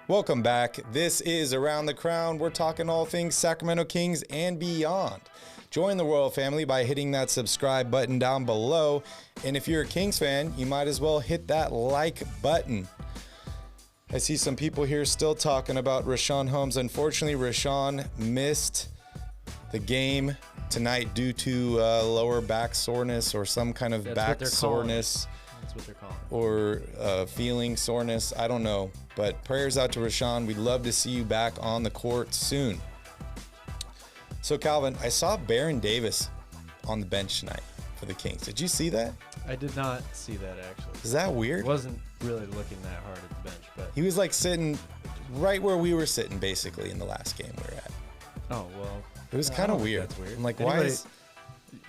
Welcome back. This is Around the Crown. We're talking all things Sacramento Kings and beyond. Join the Royal family by hitting that subscribe button down below. And if you're a Kings fan, you might as well hit that like button. I see some people here still talking about Richaun Holmes. Unfortunately, Richaun missed the game tonight due to lower back soreness or some kind of back soreness. That's what they're calling it. Or feeling soreness. I don't know. But prayers out to Richaun. We'd love to see you back on the court soon. So, Calvin, I saw Baron Davis on the bench tonight for the Kings. Did you see that? I did not see that, actually. Is that weird? I wasn't really looking that hard at the bench, but he was like sitting right where we were sitting, basically, in the last game we were at. Oh, well. It was kind of weird. That's weird. I'm like, why is...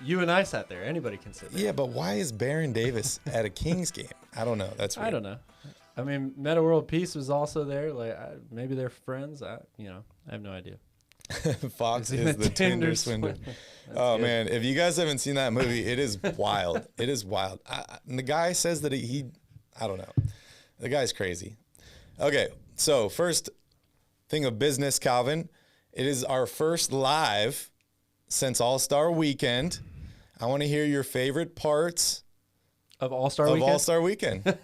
You and I sat there. Anybody can sit there. Yeah, but why is Baron Davis at a Kings game? I don't know. That's weird. I don't know. I mean, Meta World Peace was also there. Like, maybe they're friends. I have no idea. Fox is the Tinder swindler. Oh, good. Man. If you guys haven't seen that movie, it is wild. It is wild. And the guy says that I don't know. The guy's crazy. Okay, so first thing of business, Calvin. It is our first live since All-Star Weekend. I want to hear your favorite parts of All-Star Weekend.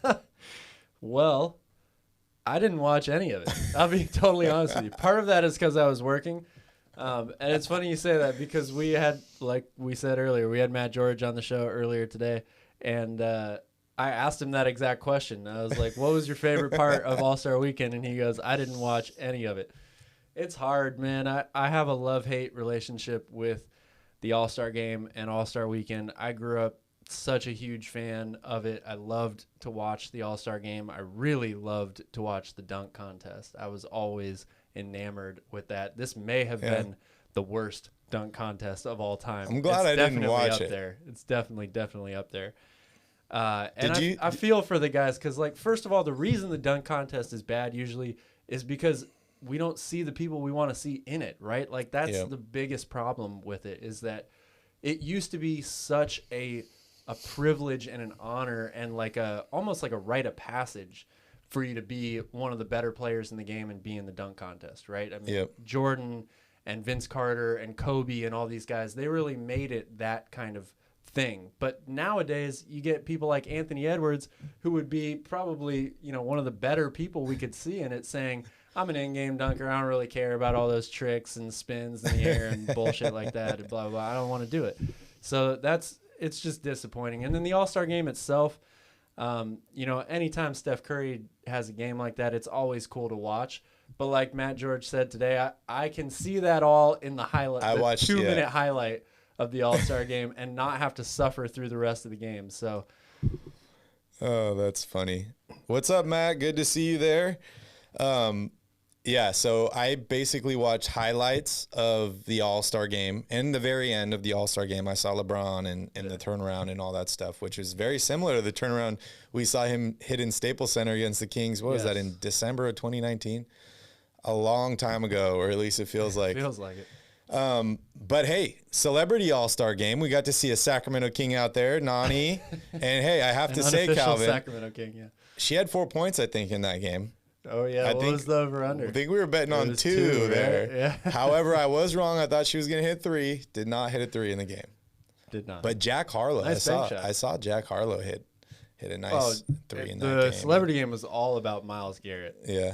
Well, I didn't watch any of it. I'll be totally honest with you. Part of that is because I was working. And it's funny you say that because we had, like we said earlier, we had Matt George on the show earlier today. And I asked him that exact question. I was like, what was your favorite part of All-Star Weekend? And he goes, I didn't watch any of it. It's hard, man. I have a love-hate relationship with the All-Star game and All-Star Weekend. I grew up such a huge fan of it. I loved to watch the All-Star game. I really loved to watch the dunk contest. I was always enamored with that. This may have been the worst dunk contest of all time. I'm glad I didn't watch it. There. It's definitely up there. And I feel for the guys because, like, first of all, the reason the dunk contest is bad usually is because we don't see the people we want to see in it, right? Like, that's the biggest problem with it is that it used to be such a privilege and an honor and like almost like a rite of passage for you to be one of the better players in the game and be in the dunk contest, right? I mean, Jordan and Vince Carter and Kobe and all these guys, they really made it that kind of thing. But nowadays you get people like Anthony Edwards, who would be probably, one of the better people we could see in it, saying, I'm an in-game dunker. I don't really care about all those tricks and spins in the air and bullshit like that and blah, blah, blah. I don't want to do it. So it's just disappointing. And then the All-Star game itself, anytime Steph Curry has a game like that, it's always cool to watch. But like Matt George said today, I can see that all in the highlight, the 2-minute highlight of the All-Star game and not have to suffer through the rest of the game. So, oh, that's funny. What's up, Matt? Good to see you there. So I basically watched highlights of the All-Star game. In the very end of the All-Star game, I saw LeBron and the turnaround and all that stuff, which is very similar to the turnaround we saw him hit in Staples Center against the Kings. What was that, in December of 2019? A long time ago, or at least it feels like. Feels like it. But hey, celebrity All-Star game. We got to see a Sacramento King out there, Nani. And hey, I have to say, Calvin, Sacramento King, she had 4 points, I think, in that game. Oh, yeah. What was the over-under? I think we were betting on two there. Right? Yeah. However, I was wrong. I thought she was going to hit 3. Did not hit a 3 in the game. Did not. But Jack Harlow, nice I saw Jack Harlow hit a nice 3 in that game. The celebrity game was all about Myles Garrett. Yeah.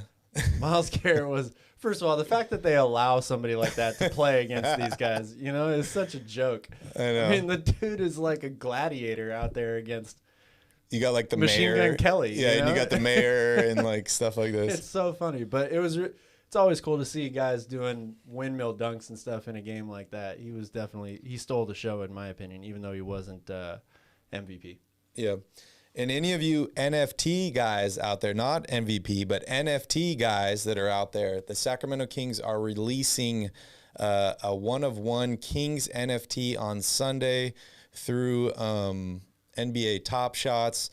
Myles Garrett was, first of all, the fact that they allow somebody like that to play against these guys, is such a joke. I know. I mean, the dude is like a gladiator out there against. You got like the Machine mayor. Gun Kelly. Yeah, and you got the mayor and like stuff like this. It's so funny, but it's always cool to see guys doing windmill dunks and stuff in a game like that. He stole the show in my opinion, even though he wasn't MVP. Yeah. And any of you NFT guys out there, not MVP, but NFT guys that are out there, the Sacramento Kings are releasing a one-of-one Kings NFT on Sunday through NBA Top Shots.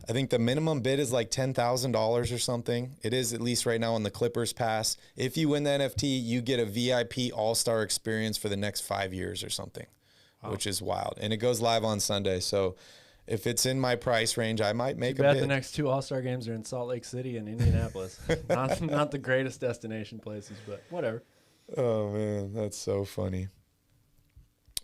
I think the minimum bid is like $10,000 or something. It is, at least right now, on the Clippers Pass. If you win the NFT, you get a VIP All-Star experience for the next 5 years or something, which is wild. And it goes live on Sunday. So if it's in my price range, I might make a bet bid. the next 2 All-Star games are in Salt Lake City and Indianapolis. not the greatest destination places, but whatever. Oh, man, that's so funny.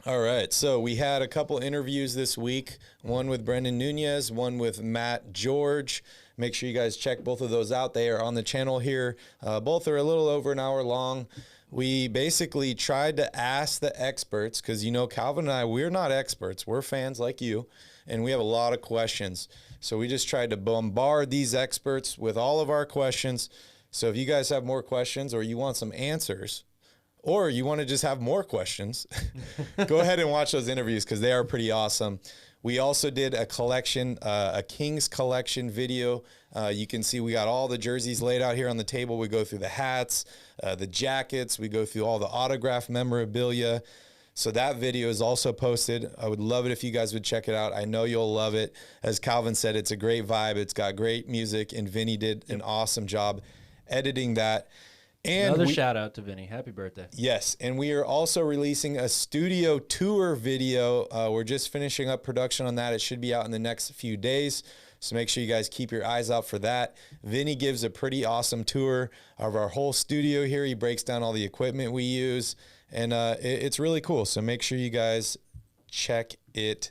All right, so we had a couple interviews this week, one with Brenden Nunez, one with Matt George. Make sure you guys check both of those out. They are on the channel here. Both are a little over an hour long. We basically tried to ask the experts, because, Calvin and I, we're not experts. We're fans like you, and we have a lot of questions. So we just tried to bombard these experts with all of our questions. So if you guys have more questions or you want some answers, or you want to just have more questions, go ahead and watch those interviews because they are pretty awesome. We also did a collection, a Kings collection video. You can see we got all the jerseys laid out here on the table. We go through the hats, the jackets. We go through all the autograph memorabilia. So that video is also posted. I would love it if you guys would check it out. I know you'll love it. As Calvin said, it's a great vibe. It's got great music, and Vinny did an awesome job editing that. And another shout out to Vinny. Happy birthday. Yes, and we are also releasing a studio tour video. We're just finishing up production on that. It should be out in the next few days, so make sure you guys keep your eyes out for that. Vinny gives a pretty awesome tour of our whole studio here. He breaks down all the equipment we use, and it's really cool, so make sure you guys check it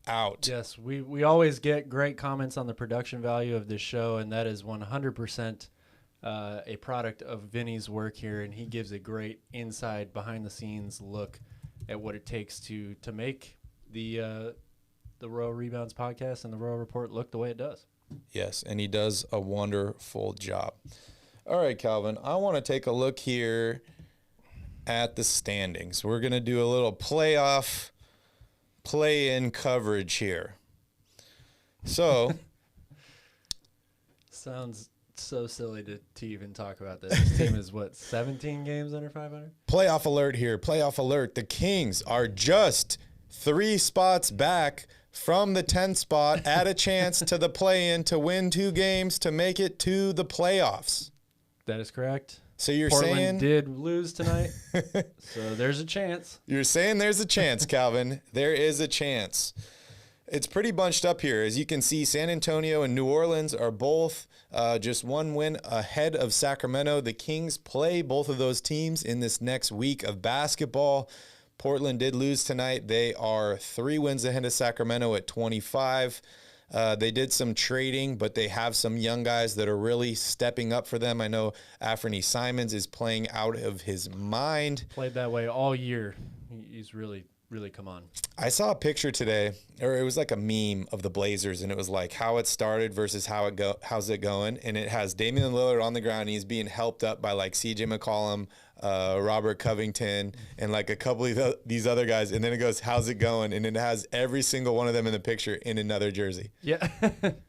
out. Yes, we always get great comments on the production value of this show, and that is 100% a product of Vinny's work here, and he gives a great inside, behind-the-scenes look at what it takes to make the Royal Rebounds podcast and the Royal Report look the way it does. Yes, and he does a wonderful job. All right, Calvin, I want to take a look here at the standings. We're going to do a little playoff play-in coverage here. So sounds so silly to even talk about this. This team is, 17 games under 500? Playoff alert here. Playoff alert. The Kings are just 3 spots back from the 10th spot at a chance to the play-in to win 2 games to make it to the playoffs. That is correct. So you're Portland saying did lose tonight, so there's a chance. You're saying there's a chance, Calvin. There is a chance. It's pretty bunched up here. As you can see, San Antonio and New Orleans are both just 1 win ahead of Sacramento. The Kings play both of those teams in this next week of basketball. Portland did lose tonight. They are 3 wins ahead of Sacramento at 25. They did some trading, but they have some young guys that are really stepping up for them. I know Anthony Simons is playing out of his mind. Played that way all year. He's really come on. I saw a picture today, or it was like a meme of the Blazers, and it was like how it started versus how's it going, and it has Damian Lillard on the ground. And he's being helped up by like C.J. McCollum, Robert Covington, and like a couple of these other guys, and then it goes, how's it going? And it has every single one of them in the picture in another jersey. Yeah.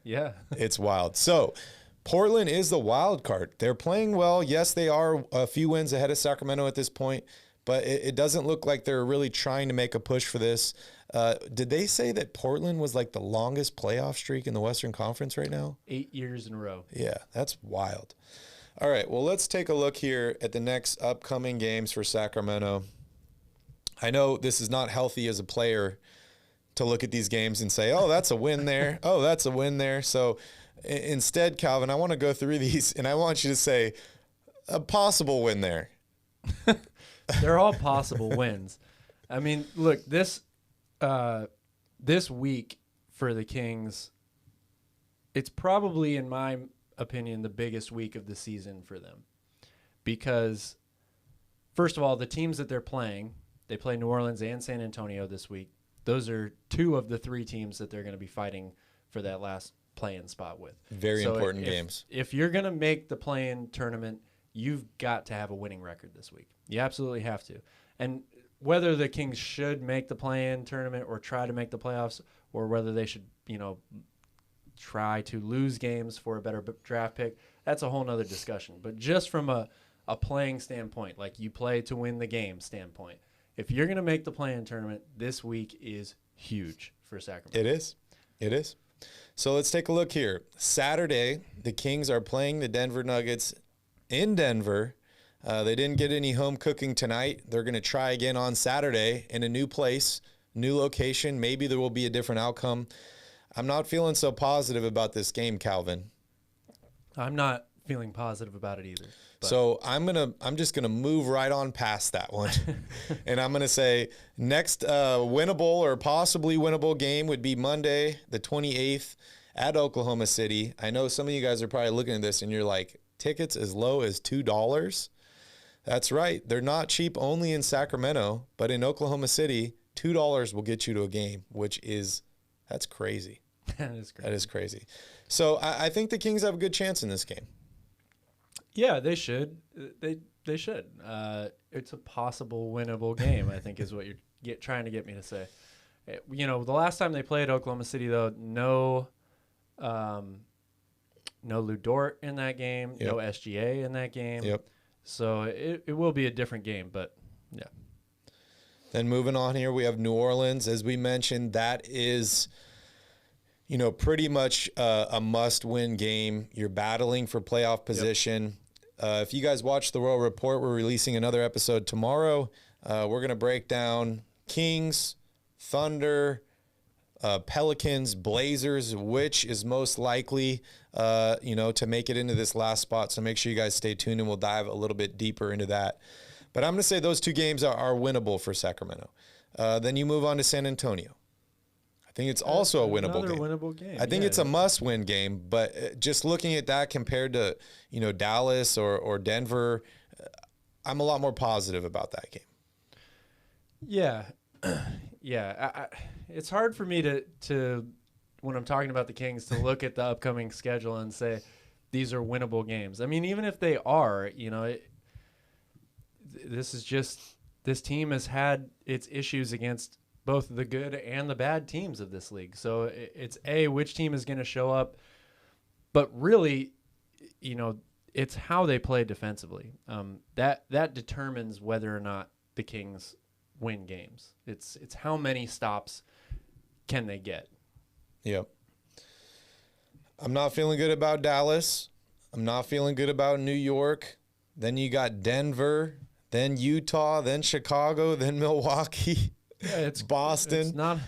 Yeah. It's wild. So Portland is the wild card. They're playing well. Yes, they are a few wins ahead of Sacramento at this point, but it doesn't look like they're really trying to make a push for this. Did they say that Portland was like the longest playoff streak in the Western Conference right now? 8 years in a row. Yeah, that's wild. All right, well, let's take a look here at the next upcoming games for Sacramento. I know this is not healthy as a player to look at these games and say, oh, that's a win there. Oh, that's a win there. So instead, Calvin, I want to go through these, and I want you to say a possible win there. They're all possible wins. I mean, look, this week for the Kings, it's probably, in my opinion, the biggest week of the season for them. Because, first of all, the teams that they're playing, they play New Orleans and San Antonio this week. Those are 2 of the 3 teams that they're going to be fighting for that last play-in spot with. Very important games. If you're going to make the play-in tournament, you've got to have a winning record this week. You absolutely have to. And whether the Kings should make the play-in tournament or try to make the playoffs, or whether they should, try to lose games for a better draft pick, that's a whole nother discussion. But just from a playing standpoint, like you play to win the game standpoint, if you're going to make the play-in tournament, this week is huge for Sacramento. It is. It is. So let's take a look here. Saturday, the Kings are playing the Denver Nuggets in Denver. They didn't get any home cooking tonight. They're going to try again on Saturday in a new place, new location. Maybe there will be a different outcome. I'm not feeling so positive about this game, Calvin. I'm not feeling positive about it either. But. So I'm just gonna move right on past that one, and I'm gonna say next winnable or possibly winnable game would be Monday, the 28th, at Oklahoma City. I know some of you guys are probably looking at this and you're like, tickets as low as $2. That's right, they're not cheap only in Sacramento, but in Oklahoma City, $2 will get you to a game, that's crazy. That is crazy. That is crazy. So I think the Kings have a good chance in this game. Yeah, they should. They should. It's a possible winnable game, I think, is what you're trying to get me to say. You know, the last time they played Oklahoma City, though, no Lou Dort in that game, no SGA in that game. Yep. So it will be a different game, but yeah. Then moving on here, we have New Orleans. As we mentioned, that is, pretty much a must-win game. You're battling for playoff position. Yep. If you guys watch the Royal Report, we're releasing another episode tomorrow. We're going to break down Kings, Thunder, Pelicans, Blazers, which is most likely, to make it into this last spot. So make sure you guys stay tuned, and we'll dive a little bit deeper into that. But I'm going to say those two games are winnable for Sacramento. Then you move on to San Antonio. I think it's also a winnable game. I think it's a must-win game, but just looking at that compared to, Dallas or Denver, I'm a lot more positive about that game. Yeah. Yeah. It's hard for me to, when I'm talking about the Kings, to look at the upcoming schedule and say these are winnable games. I mean, even if they are, this team has had its issues against both the good and the bad teams of this league. So it's which team is going to show up, but really, it's how they play defensively. That determines whether or not the Kings win games. It's how many stops can they get. Yep. I'm not feeling good about Dallas. I'm not feeling good about New York. Then you got Denver, then Utah, then Chicago, then Milwaukee. Yeah, it's Boston. It's not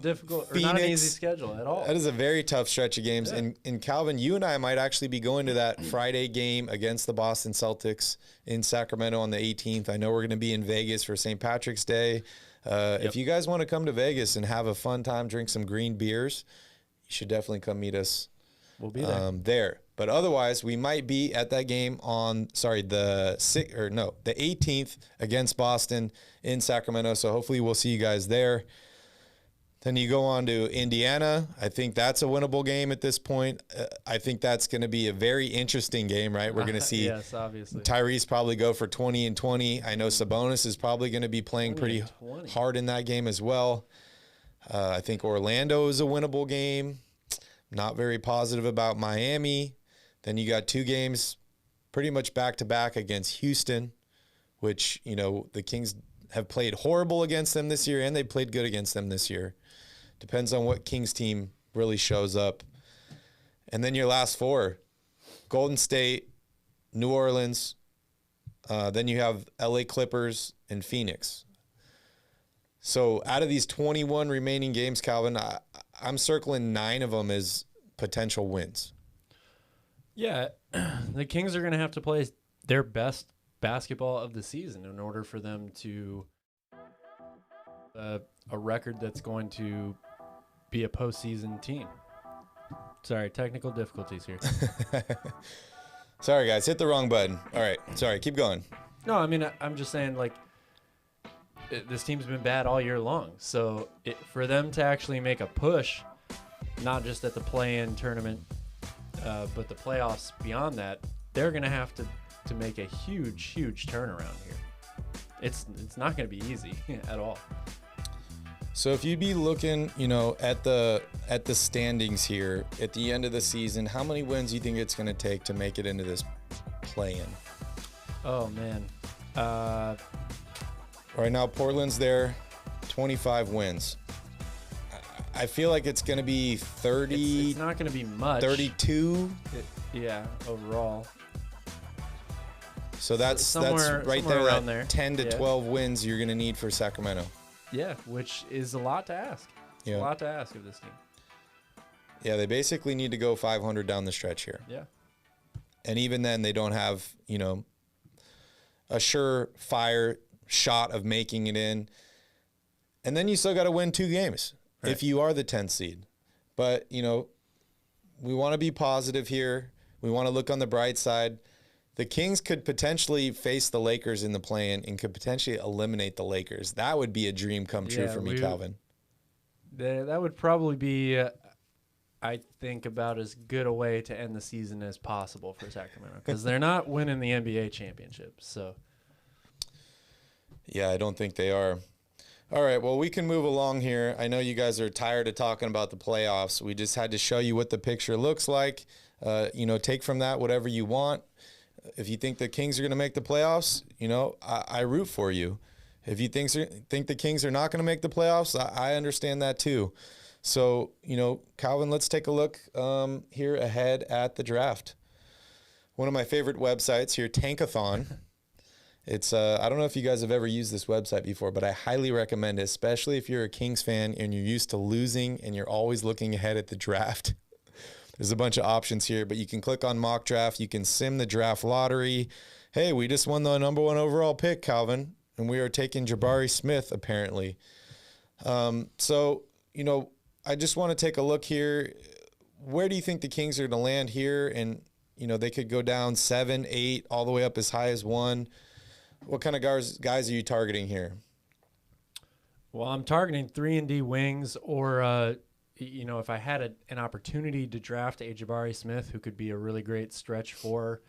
difficult or not an easy schedule at all. That is a very tough stretch of games. Yeah. And Calvin, you and I might actually be going to that Friday game against the Boston Celtics in Sacramento on the 18th. I know we're going to be in Vegas for St. Patrick's Day. If you guys want to come to Vegas and have a fun time, drink some green beers, you should definitely come meet us. We'll be there. But otherwise, we might be at that game on, the 18th against Boston in Sacramento. So hopefully we'll see you guys there. Then you go on to Indiana. I think that's a winnable game at this point. I think that's going to be a very interesting game, right? We're going to see yes, obviously. Tyrese probably go for 20 and 20. I know Sabonis is probably going to be playing pretty hard in that game as well. I think Orlando is a winnable game. Not very positive about Miami. Then you got two games pretty much back-to-back against Houston, which, the Kings have played horrible against them this year, and they played good against them this year. Depends on what Kings team really shows up. And then your last four, Golden State, New Orleans, then you have LA Clippers and Phoenix. So out of these 21 remaining games, Calvin, I'm circling 9 of them as potential wins. Yeah, the Kings are going to have to play their best basketball of the season in order for them to a record that's going to be a postseason team. Sorry, technical difficulties here. Sorry, guys, hit the wrong button. All right, sorry, keep going. No, I mean, I'm just saying, this team's been bad all year long. So for them to actually make a push, not just at the play-in tournament, but the playoffs beyond that, they're going to have to make a huge turnaround here. It's not going to be easy at all. So if you'd be looking, at the standings here at the end of the season, how many wins do you think it's going to take to make it into this play-in? Oh man. Right now, Portland's there, 25 wins. I feel like it's going to be 30. It's not going to be much. 32. Overall. So that's right there. Around there. 10 to 12 wins you're going to need for Sacramento. Yeah, which is a lot to ask. It's a lot to ask of this team. Yeah, they basically need to go 500 down the stretch here. Yeah. And even then, they don't have, a surefire shot of making it in. And then you still got to win 2 games if you are the 10th seed. But, we want to be positive here. We want to look on the bright side. The Kings could potentially face the Lakers in the play-in and could potentially eliminate the Lakers. That would be a dream come true for me, Calvin. That would probably be, I think, about as good a way to end the season as possible for Sacramento, because they're not winning the NBA championship. So, yeah, I don't think they are. All right, well, we can move along here. I know you guys are tired of talking about the playoffs. We just had to show you what the picture looks like. Take from that whatever you want. If you think the Kings are going to make the playoffs, I root for you. If you think the Kings are not going to make the playoffs, I understand that too. So, Calvin, let's take a look here ahead at the draft. One of my favorite websites here, Tankathon. It's I don't know if you guys have ever used this website before, but I highly recommend it, especially if you're a Kings fan and you're used to losing and you're always looking ahead at the draft. There's a bunch of options here, but you can click on mock draft. You can sim the draft lottery. Hey, we just won the number 1 overall pick, Calvin, and we are taking Jabari Smith, apparently. So, I just want to take a look here. Where do you think the Kings are going to land here? And, they could go down 7, 8, all the way up as high as 1. What kind of guys are you targeting here? Well, I'm targeting 3-and-D wings, or if I had an opportunity to draft a Jabari Smith, who could be a really great stretch four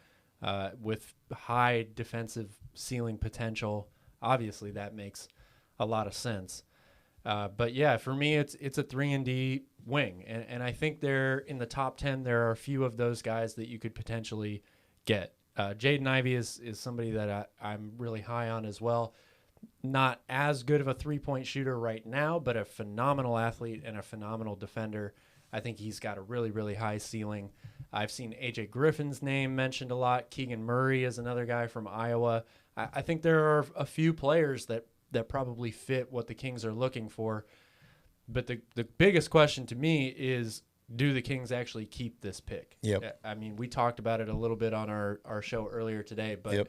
with high defensive ceiling potential, obviously that makes a lot of sense. But yeah, for me, it's a 3-and-D wing, and I think they're in the top 10. There are a few of those guys that you could potentially get. Jaden Ivey is somebody that I'm really high on as well. Not as good of a three-point shooter right now, but a phenomenal athlete and a phenomenal defender. I think he's got a really, really high ceiling. I've seen A.J. Griffin's name mentioned a lot. Keegan Murray is another guy from Iowa. I think there are a few players that probably fit what the Kings are looking for. But the biggest question to me is, do the Kings actually keep this pick? Yep. I mean, we talked about it a little bit on our show earlier today, but yep.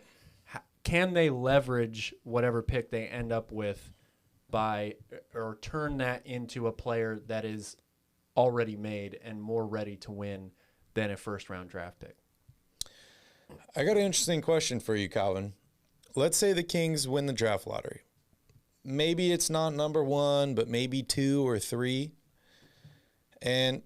Can they leverage whatever pick they end up with or turn that into a player that is already made and more ready to win than a first-round draft pick? I got an interesting question for you, Calvin. Let's say the Kings win the draft lottery. Maybe it's not number 1, but maybe 2 or 3. And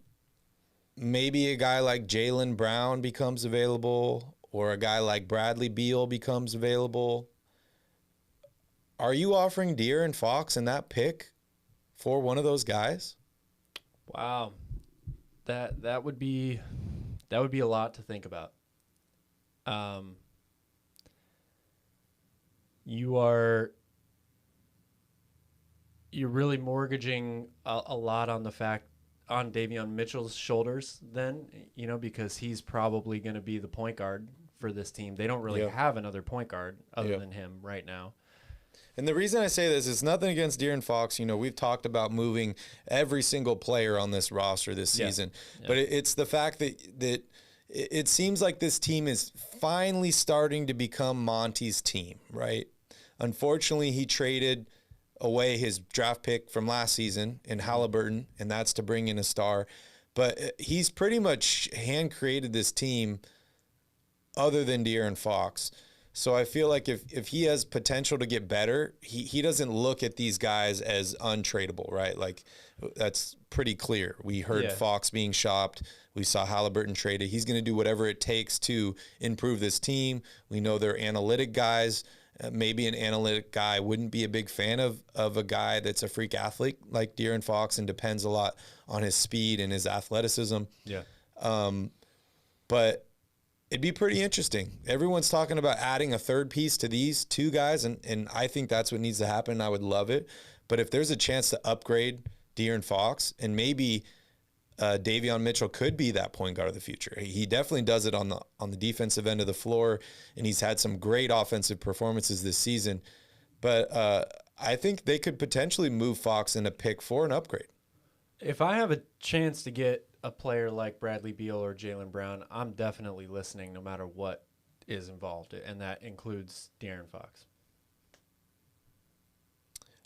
maybe a guy like Jaylen Brown becomes available, or a guy like Bradley Beal becomes available. Are you offering DeAaron Fox in that pick for one of those guys? Wow. That would be a lot to think about. You're really mortgaging a lot on Davion Mitchell's shoulders then, because he's probably going to be the point guard for this team. They don't really have another point guard other than him right now. And the reason I say this is nothing against De'Aaron Fox. We've talked about moving every single player on this roster this season. Yeah. But it's the fact that it seems like this team is finally starting to become Monty's team, right? Unfortunately, he traded away his draft pick from last season in Halliburton, and that's to bring in a star. But he's pretty much hand-created this team other than De'Aaron Fox. So I feel like if he has potential to get better, he doesn't look at these guys as untradeable, right? Like, that's pretty clear. We heard Fox being shopped. We saw Halliburton traded. He's going to do whatever it takes to improve this team. We know they're analytic guys. Maybe an analytic guy wouldn't be a big fan of a guy that's a freak athlete like De'Aaron Fox and depends a lot on his speed and his athleticism. Yeah. But it'd be pretty interesting. Everyone's talking about adding a third piece to these two guys, and I think that's what needs to happen. I would love it. But if there's a chance to upgrade De'Aaron Fox, and maybe Davion Mitchell could be that point guard of the future. He definitely does it on the defensive end of the floor, and he's had some great offensive performances this season. But I think they could potentially move Fox in a pick for an upgrade. If I have a chance to get a player like Bradley Beal or Jaylen Brown, I'm definitely listening no matter what is involved, and that includes De'Aaron Fox.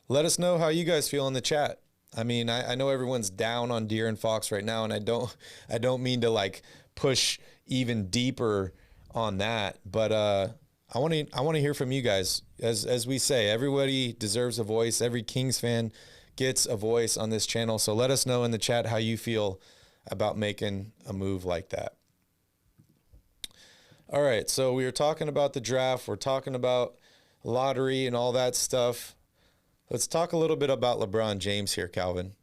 Let us know how you guys feel in the chat. I mean, I know everyone's down on De'Aaron Fox right now, and I don't mean to like push even deeper on that, but I want to hear from you guys. As we say, everybody deserves a voice. Every Kings fan gets a voice on this channel. So let us know in the chat how you feel about making a move like that. All right, so we were talking about the draft. We're talking about lottery and all that stuff. Let's talk a little bit about LeBron James here, Calvin,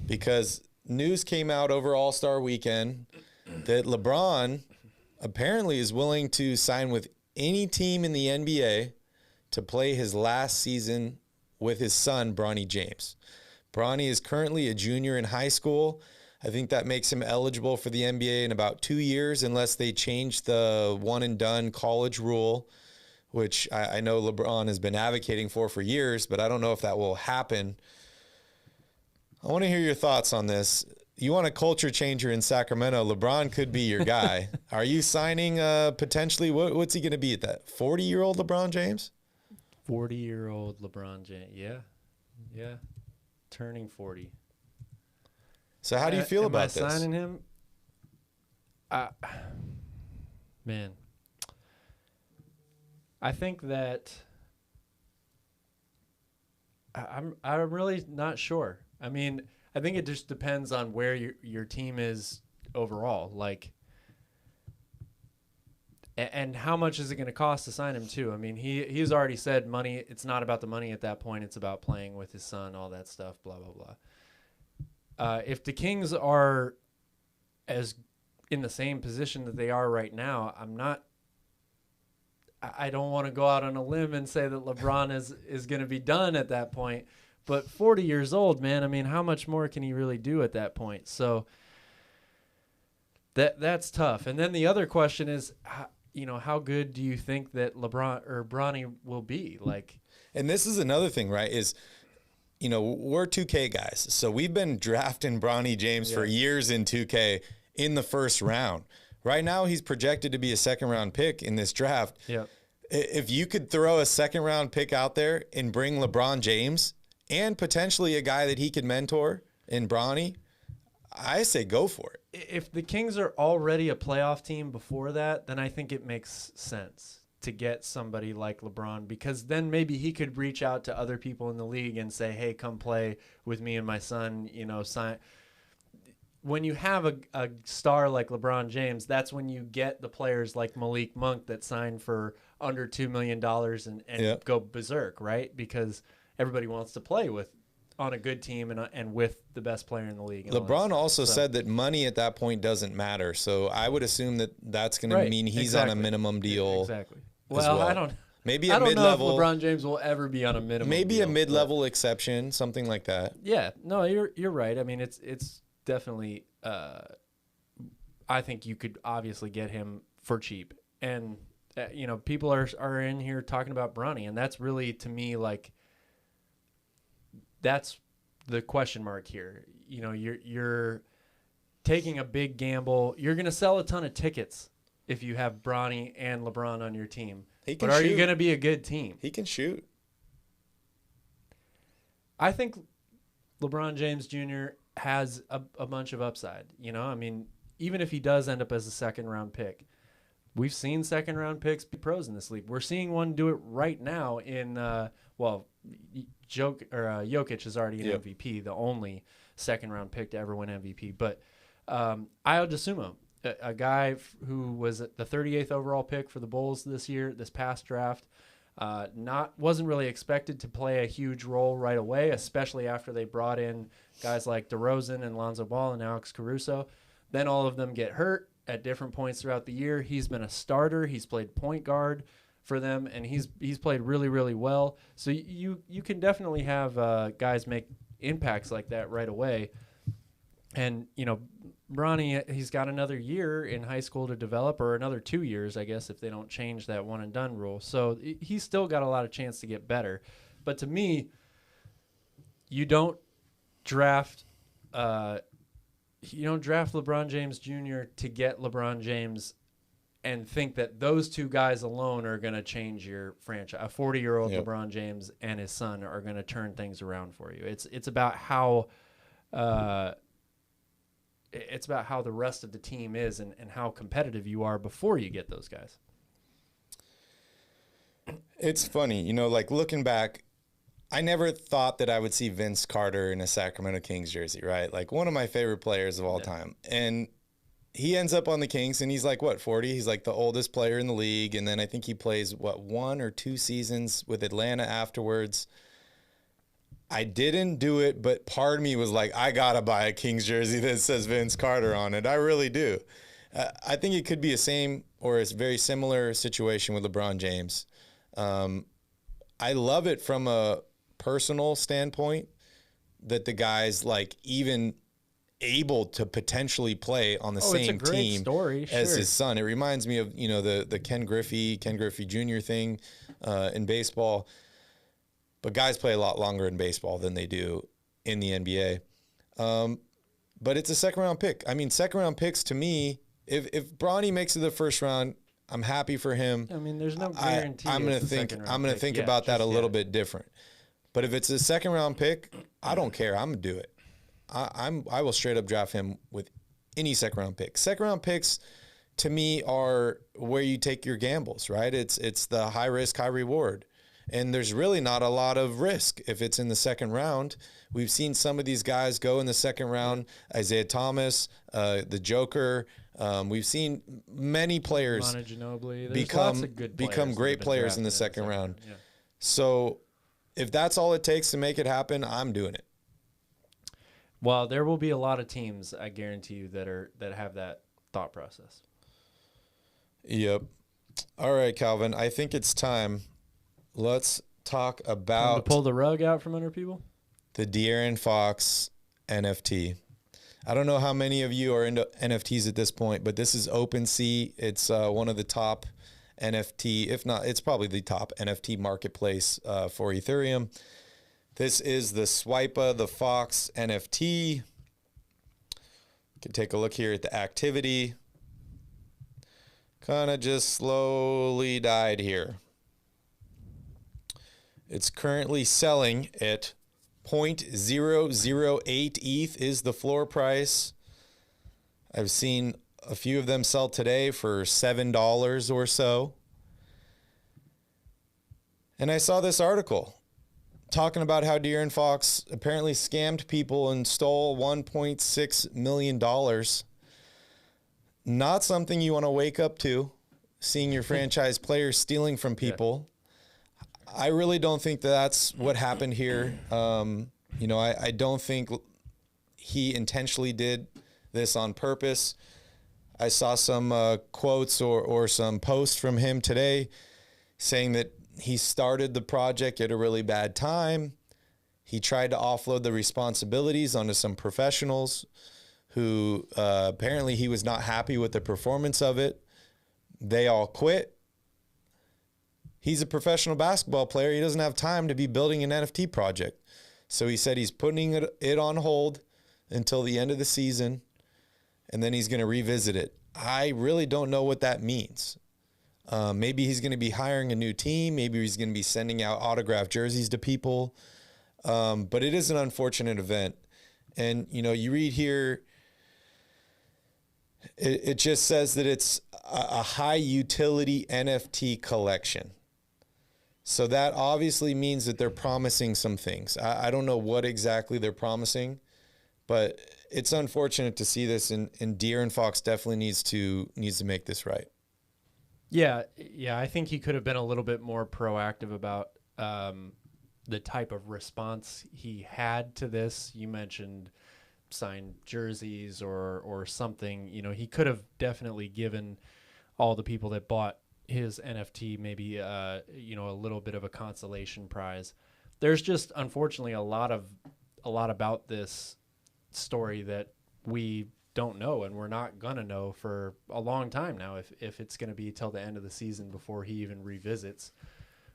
because news came out over All-Star Weekend that LeBron apparently is willing to sign with any team in the NBA to play his last season with his son, Bronny James. Bronny is currently a junior in high school. I think that makes him eligible for the NBA in about 2 years, unless they change the one-and-done college rule, which I know LeBron has been advocating for years, but I don't know if that will happen. I want to hear your thoughts on this. You want a culture changer in Sacramento, LeBron could be your guy. Are you signing potentially, what's he going to be at that, 40-year-old LeBron James? 40-year-old LeBron James, yeah. Turning 40. So how do you feel about this? Am I signing him? Man. I think that I'm really not sure. I mean, I think it just depends on where your team is overall, like, and how much is it going to cost to sign him too. I mean, he's already said money. It's not about the money at that point. It's about playing with his son, all that stuff, blah blah blah. If the Kings are as in the same position that they are right now, I don't want to go out on a limb and say that LeBron is going to be done at that point. But 40 years old, man, I mean, how much more can he really do at that point? So that's tough. And then the other question is, how good do you think that LeBron or Bronny will be? Like, and this is another thing, right? Is, we're 2K guys, so we've been drafting Bronny James for years in 2K in the first round. Right now, he's projected to be a second-round pick in this draft. Yep. If you could throw a second-round pick out there and bring LeBron James and potentially a guy that he could mentor in Bronny, I say go for it. If the Kings are already a playoff team before that, then I think it makes sense to get somebody like LeBron, because then maybe he could reach out to other people in the league and say, hey, come play with me and my son, sign. When you have a star like LeBron James, that's when you get the players like Malik Monk that sign for under $2 million and go berserk, right? Because everybody wants to play on a good team and with the best player in the league. LeBron also said that money at that point doesn't matter. So I would assume that that's going to mean he's on a minimum deal. Exactly. Well, I don't. Maybe I a don't mid-level. know if LeBron James will ever be on a minimum. Maybe deal, a mid-level exception, something like that. Yeah. No, you're right. I mean, it's definitely. I think you could obviously get him for cheap, and people are in here talking about Bronny, and that's really, to me, like, that's the question mark here. You're taking a big gamble. You're going to sell a ton of tickets if you have Bronny and LeBron on your team. But are you going to be a good team? He can shoot. I think LeBron James Jr. has a bunch of upside. I mean, even if he does end up as a second-round pick, we've seen second-round picks be pros in this league. We're seeing one do it right now in Jokic is already an MVP, the only second-round pick to ever win MVP. But Ayo Dosunmu, a guy who was the 38th overall pick for the Bulls this past draft, wasn't really expected to play a huge role right away, especially after they brought in guys like DeRozan and Lonzo Ball and Alex Caruso. Then all of them get hurt at different points throughout the year. He's been a starter. He's played point guard for them, and he's played really, really well. So you can definitely have guys make impacts like that right away. And, Bronny, he's got another year in high school to develop, or another 2 years, I guess, if they don't change that one-and-done rule. So he's still got a lot of chance to get better. But to me, you don't draft you don't draft LeBron James Jr. to get LeBron James and think that those two guys alone are going to change your franchise. A 40-year-old LeBron James and his son are going to turn things around for you. It's about how the rest of the team is and how competitive you are before you get those guys. It's funny, like looking back, I never thought that I would see Vince Carter in a Sacramento Kings jersey, right? Like one of my favorite players of all time. And he ends up on the Kings, and he's like, 40? He's like the oldest player in the league. And then I think he plays, 1 or 2 seasons with Atlanta afterwards. I didn't do it, but part of me was like, I got to buy a Kings jersey that says Vince Carter on it. I really do. I think it could be a same or a very similar situation with LeBron James. I love it from a personal standpoint that the guy's like even able to potentially play on the same team as his son. It reminds me of, the Ken Griffey Jr. thing in baseball. But guys play a lot longer in baseball than they do in the NBA. But it's a second-round pick. I mean, second-round picks to me, if Bronny makes it the first round, I'm happy for him. I mean, there's no guarantee. I'm going to think about that a little bit different. But if it's a second-round pick, I don't care. I'm going to do it. I will straight up draft him with any second-round pick. Second-round picks, to me, are where you take your gambles, right? It's the high risk, high reward. And there's really not a lot of risk if it's in the second round. We've seen some of these guys go in the second round. Isaiah Thomas, the Joker. We've seen many players become great players in the second round. Yeah. So if that's all it takes to make it happen, I'm doing it. Well, there will be a lot of teams, I guarantee you, that have that thought process. Yep. All right, Calvin. I think it's time. Let's talk about... to pull the rug out from under people? The DeAaron Fox NFT. I don't know how many of you are into NFTs at this point, but this is OpenSea. It's one of the top NFT, if not, it's probably the top NFT marketplace for Ethereum. This is the Swipa the Fox NFT. You can take a look here at the activity. Kind of just slowly died here. It's currently selling at 0.008 ETH is the floor price. I've seen a few of them sell today for $7 or so. And I saw this article talking about how De'Aaron Fox apparently scammed people and stole $1.6 million. Not something you want to wake up to, seeing your franchise players stealing from people. Yeah. I really don't think that's what happened here. I don't think he intentionally did this on purpose. I saw some quotes or some posts from him today saying that he started the project at a really bad time. He tried to offload the responsibilities onto some professionals who apparently he was not happy with the performance of it. They all quit. He's a professional basketball player. He doesn't have time to be building an NFT project. So he said he's putting it on hold until the end of the season, and then he's going to revisit it. I really don't know what that means. Maybe he's going to be hiring a new team. Maybe he's going to be sending out autographed jerseys to people. But it is an unfortunate event. And, you read here, it just says that it's a high utility NFT collection. So that obviously means that they're promising some things. I don't know what exactly they're promising, but it's unfortunate to see this, and De'Aaron Fox definitely needs to make this right. Yeah, I think he could have been a little bit more proactive about the type of response he had to this. You mentioned signed jerseys or something. He could have definitely given all the people that bought his NFT maybe a little bit of a consolation prize. There's just unfortunately a lot about this story that we don't know, and we're not gonna know for a long time now if it's gonna be till the end of the season before he even revisits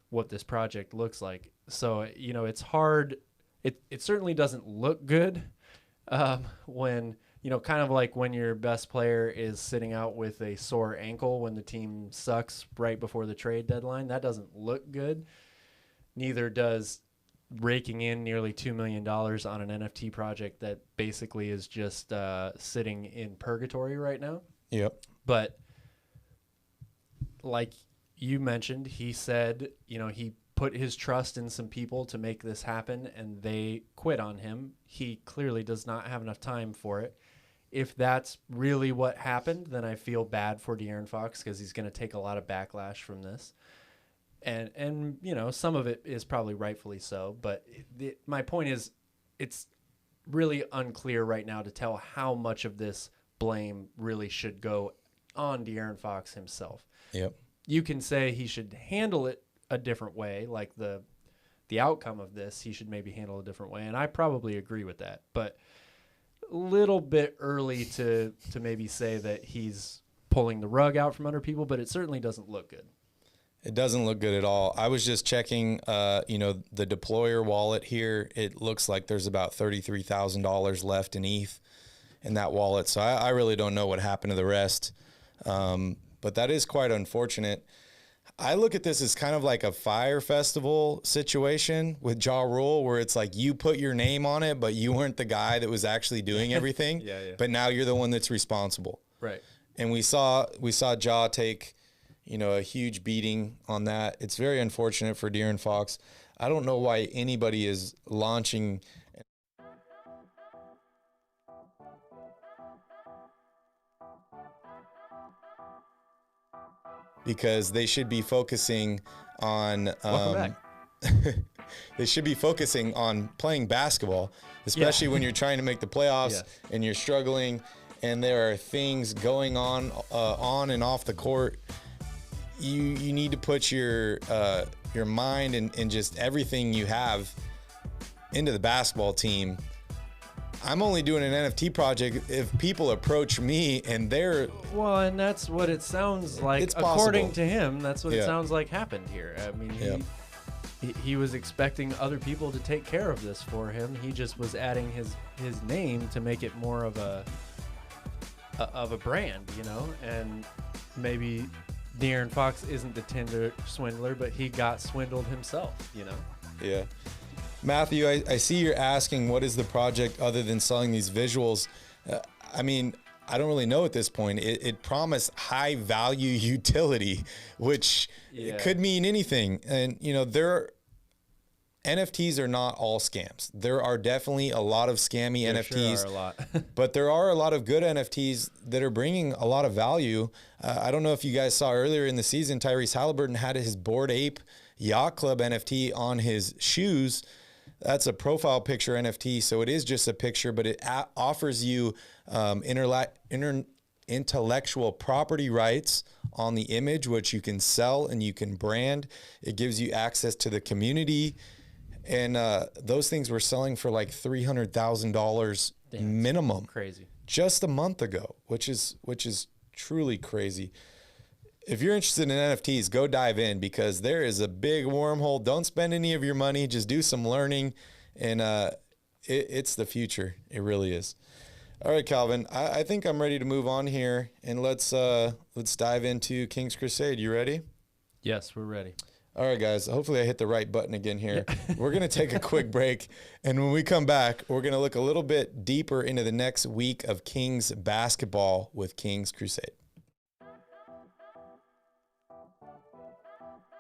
what this project looks like. So it's hard. It certainly doesn't look good when kind of like when your best player is sitting out with a sore ankle when the team sucks right before the trade deadline. That doesn't look good. Neither does raking in nearly $2 million on an NFT project that basically is just sitting in purgatory right now. Yep. But like you mentioned, he said, he put his trust in some people to make this happen, and they quit on him. He clearly does not have enough time for it. If that's really what happened, then I feel bad for DeAaron Fox because he's going to take a lot of backlash from this. And some of it is probably rightfully so. But my point is, it's really unclear right now to tell how much of this blame really should go on DeAaron Fox himself. Yep. You can say he should handle it a different way, like the outcome of this, he should maybe handle a different way. And I probably agree with that. But a little bbit early to maybe say that he's pulling the rug out from under people, but it certainly doesn't look good. It doesn't look good at all. I was just checking, the deployer wallet here. It looks like there's about $33,000 left in ETH in that wallet. So I really don't know what happened to the rest. But that is quite unfortunate. I look at this as kind of like a fire festival situation with Ja Rule, where it's like you put your name on it, but you weren't the guy that was actually doing everything. Yeah. But now you're the one that's responsible. Right. And we saw Ja take, a huge beating on that. It's very unfortunate for DeAaron Fox. I don't know why anybody is launching. Because they should be focusing on they should be focusing on playing basketball, especially when you're trying to make the playoffs and you're struggling and there are things going on and off the court. You need to put your mind and just everything you have into the basketball team. I'm only doing an NFT project if people approach me and they're... Well, and that's what it sounds like. It's according possible. to him, that's what it sounds like happened here. I mean, he was expecting other people to take care of this for him. He just was adding his name to make it more of a brand, and maybe DeAaron Fox isn't the Tinder swindler, but he got swindled himself, Yeah. Matthew, I see you're asking what is the project other than selling these visuals. I don't really know at this point. It promised high value utility, which could mean anything. And, NFTs are not all scams. There are definitely a lot of scammy NFTs, sure are a lot. but there are a lot of good NFTs that are bringing a lot of value. I don't know if you guys saw earlier in the season, Tyrese Halliburton had his Bored Ape Yacht Club NFT on his shoes. That's a profile picture NFT, so it is just a picture, but it offers you intellectual property rights on the image, which you can sell and you can brand. It gives you access to the community, and those things were selling for like $300,000 minimum. Crazy. Just a month ago, which is truly crazy. If you're interested in NFTs, go dive in because there is a big wormhole. Don't spend any of your money. Just do some learning, and it's the future. It really is. All right, Calvin, I think I'm ready to move on here, and let's dive into King's Crusade. You ready? Yes, we're ready. All right, guys. Hopefully I hit the right button again here. We're going to take a quick break, and when we come back, we're going to look a little bit deeper into the next week of Kings basketball with King's Crusade.